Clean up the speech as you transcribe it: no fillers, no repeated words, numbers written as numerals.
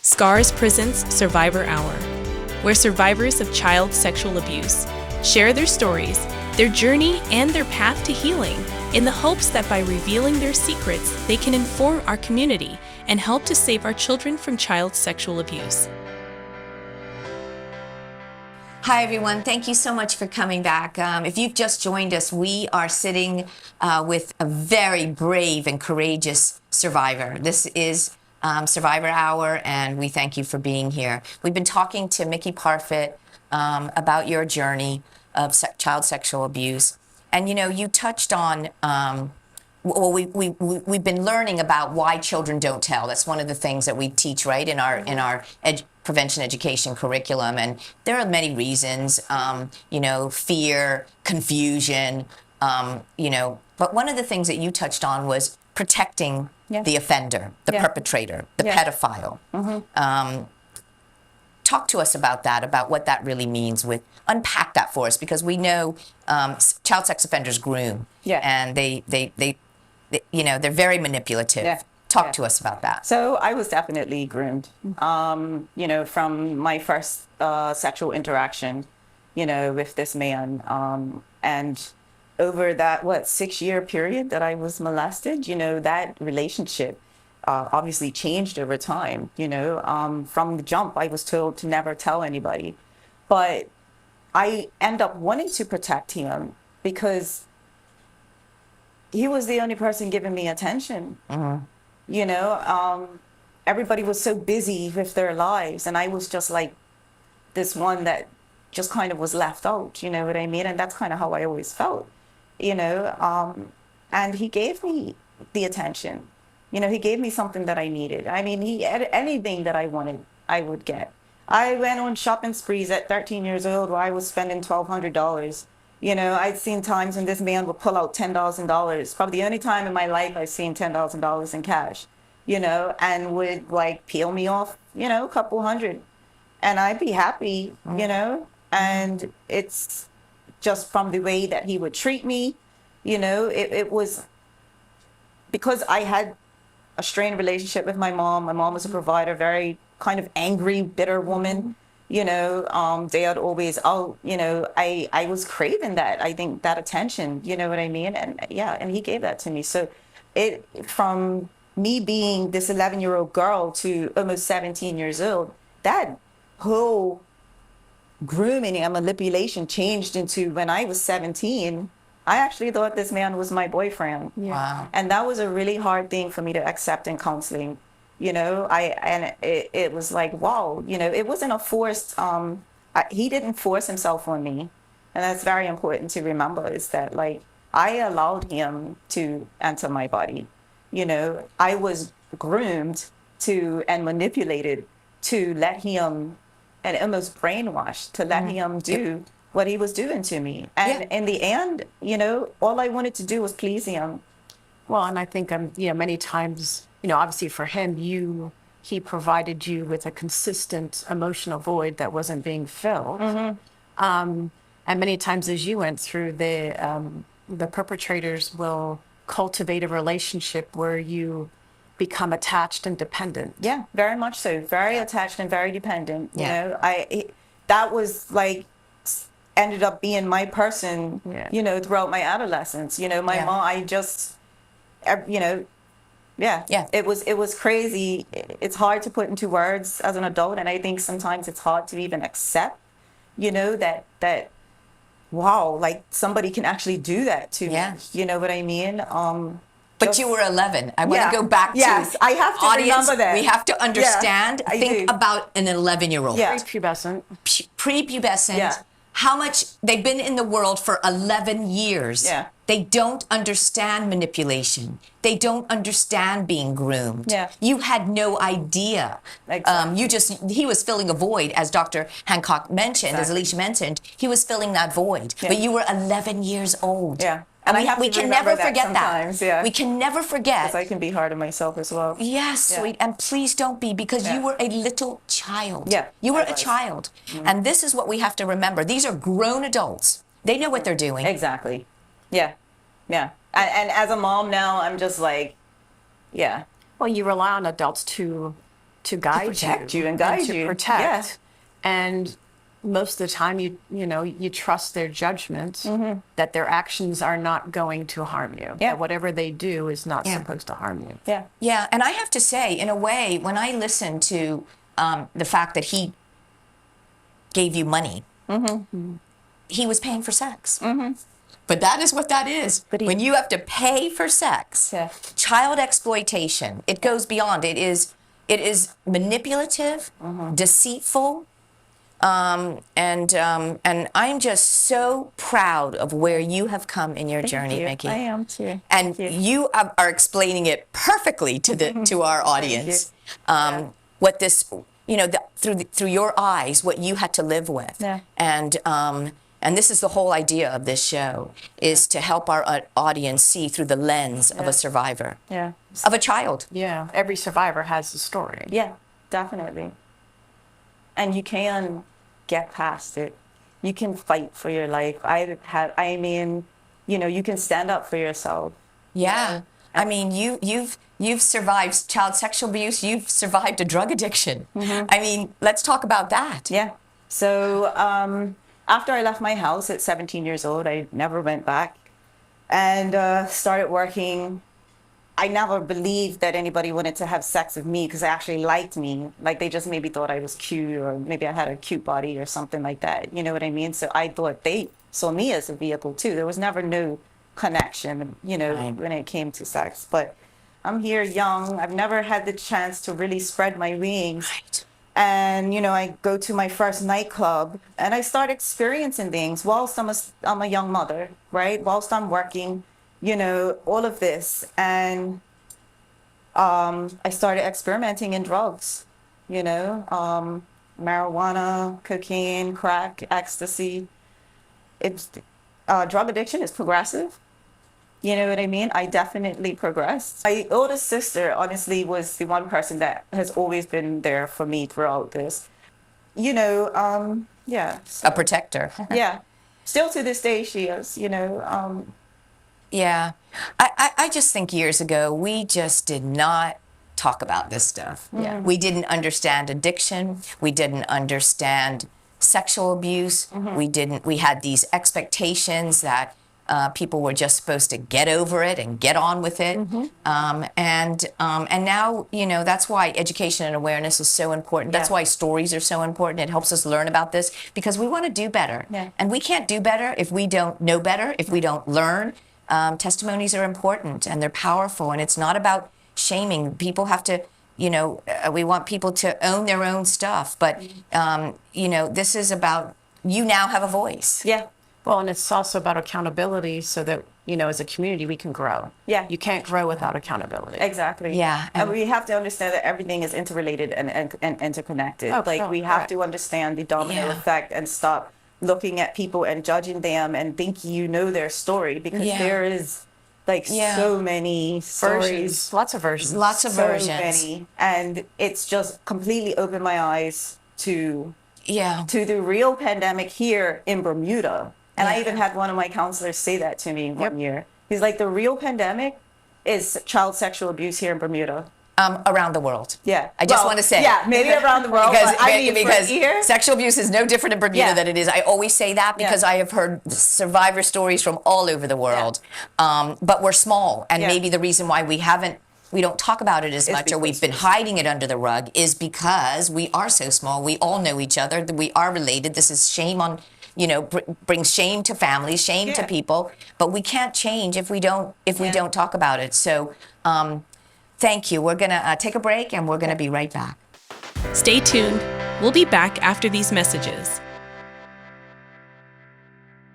Scars Prison's Survivor Hour, where survivors of child sexual abuse share their stories, their journey, and their path to healing in the hopes that by revealing their secrets, they can inform our community and help to save our children from child sexual abuse. Hi, everyone. Thank you so much for coming back. If you've just joined us, we are sitting with a very brave and courageous survivor. This is Survivor Hour, and we thank you for being here. We've been talking to Mickey Parfit about your journey of child sexual abuse. And, you know, you touched on, we've been learning about why children don't tell. That's one of the things that we teach, right, in our prevention education curriculum. And there are many reasons, you know, fear, confusion, you know. But one of the things that you touched on was protecting the offender, the perpetrator, the pedophile. Talk to us about that, about what that really means. Unpack that for us, because we know child sex offenders groom, and they you know, they're very manipulative. Talk to us about that. So I was definitely groomed, you know, from my first sexual interaction, you know, with this man. And over that, 6-year period that I was molested, you know, that relationship obviously changed over time. You know, from the jump, I was told to never tell anybody. But I end up wanting to protect him because he was the only person giving me attention. You know, everybody was so busy with their lives, and I was just like this one that just kind of was left out, you know what I mean? And that's kind of how I always felt, you know. And he gave me the attention. You know, he gave me something that I needed. I mean, he had anything that I wanted, I would get. I went on shopping sprees at 13 years old where I was spending $1,200. You know, I'd seen times when this man would pull out $10,000. Probably the only time in my life I've seen $10,000 in cash, you know, and would like peel me off, you know, a couple hundred. And I'd be happy, you know, and it's just from the way that he would treat me, you know, it was because I had a strained relationship with my mom. My mom was a provider, very kind of angry, bitter woman. You know, they had always, you know, I was craving that, I think, that attention, you know what I mean? And and he gave that to me. So from me being this 11-year-old girl to almost 17 years old, that whole grooming and manipulation changed into when I was 17, I actually thought this man was my boyfriend. Wow. And that was a really hard thing for me to accept in counseling. You know, it was like, wow, you know, it wasn't a forced, he didn't force himself on me. And that's very important to remember, is that like, I allowed him to enter my body. You know, I was groomed and manipulated to let him, and almost brainwashed to let him do what he was doing to me. And in the end, you know, all I wanted to do was please him. Well, and I think, you know, many times, you know, obviously for him, he provided you with a consistent emotional void that wasn't being filled. And many times, as you went through, the perpetrators will cultivate a relationship where you become attached and dependent. Yeah, very much so. Very attached and very dependent. You know, that was like ended up being my person. You know, throughout my adolescence. You know, my mom. I just, you know. It was crazy. It's hard to put into words as an adult, and I think sometimes it's hard to even accept, you know, that wow, like somebody can actually do that to me. You know what I mean? But you were 11. I want to go back to I have to audience. Remember that. We have to understand. I think do. about an 11-year-old. Prepubescent. Prepubescent. How much they've been in the world for 11 years. They don't understand manipulation. They don't understand being groomed. You had no idea. Exactly. He was filling a void, as Dr. Hancock mentioned, as Alicia mentioned. He was filling that void. But you were 11 years old. And we can never forget that. We can never forget. Because I can be hard on myself as well. Yes, and please don't be, because you were a little child. You were a child. And this is what we have to remember. These are grown adults. They know what they're doing. Exactly. And as a mom now, I'm just like, Well, you rely on adults to to guide protect you and guide to you. protect. Yeah. And most of the time, you trust their judgment that their actions are not going to harm you. Yeah. That whatever they do is not Yeah. supposed to harm you. Yeah. Yeah, and I have to say, in a way, when I listen to the fact that he gave you money, he was paying for sex. But that is what that is. But When you have to pay for sex, Yeah. child exploitation, it goes beyond. It is manipulative, deceitful, and I'm just so proud of where you have come in your journey, you. Mickey. I am too. And Thank you. you are explaining it perfectly to our audience. What this, through your eyes, what you had to live with. Yeah. And this is the whole idea of this show, is to help our audience see through the lens of a survivor, Yeah. of a child. Yeah, every survivor has a story. Yeah, definitely. And you can get past it. You can fight for your life. You can stand up for yourself. Yeah. I mean, you've survived child sexual abuse. You've survived a drug addiction. I mean, let's talk about that. Yeah. So after I left my house at 17 years old, I never went back and started working. I never believed that anybody wanted to have sex with me because they actually liked me. Like they just maybe thought I was cute, or maybe I had a cute body or something like that. You know what I mean? So I thought they saw me as a vehicle too. There was never no connection, Right. when it came to sex. But I'm here young. I've never had the chance to really spread my wings. Right. And, I go to my first nightclub and I start experiencing things whilst I'm a young mother, right? Whilst I'm working, all of this. And I started experimenting in drugs, marijuana, cocaine, crack, ecstasy. Drug addiction is progressive. You know what I mean? I definitely progressed. My oldest sister, honestly, was the one person that has always been there for me throughout this. Yeah. A protector. Yeah. Still to this day, she is, Yeah. I just think years ago, we just did not talk about this stuff. Yeah. We didn't understand addiction. We didn't understand sexual abuse. We had these expectations that people were just supposed to get over it and get on with it. And now, that's why education and awareness is so important. That's Yeah. why stories are so important. It helps us learn about this because we want to do better. Yeah. And we can't do better if we don't know better, if we don't learn. Testimonies are important and they're powerful, and it's not about shaming. People have to, we want people to own their own stuff, but, this is about, you now have a voice. Yeah. Well, and it's also about accountability so that, as a community, we can grow. Yeah. You can't grow without accountability. Exactly. Yeah. And we have to understand that everything is interrelated and interconnected. Oh, like sure, we have right. to understand the domino Yeah. effect and stop looking at people and judging them and think their story, because Yeah. there is like Yeah. so many stories. Versions, lots of versions. Lots of So versions. many. And it's just completely opened my eyes to Yeah. the real pandemic here in Bermuda. And I Yeah. even had one of my counselors say that to me one year. He's like, the real pandemic is child sexual abuse here in Bermuda. Around the world. Yeah. I just Well, want to say. yeah, maybe around the world, because, but I mean, because for here, sexual abuse is no different in Bermuda Yeah. than it is. I always say that because Yeah. I have heard survivor stories from all over the world. But we're small, and Yeah. maybe the reason why we don't talk about it as much, or we've because been hiding it under the rug, is because we are so small. We all know each other. We are related. This is shame on, brings shame to families, shame to Yeah. people. But we can't change if we don't Yeah. talk about it. So, thank you. We're gonna take a break, and we're gonna be right back. Stay tuned. We'll be back after these messages.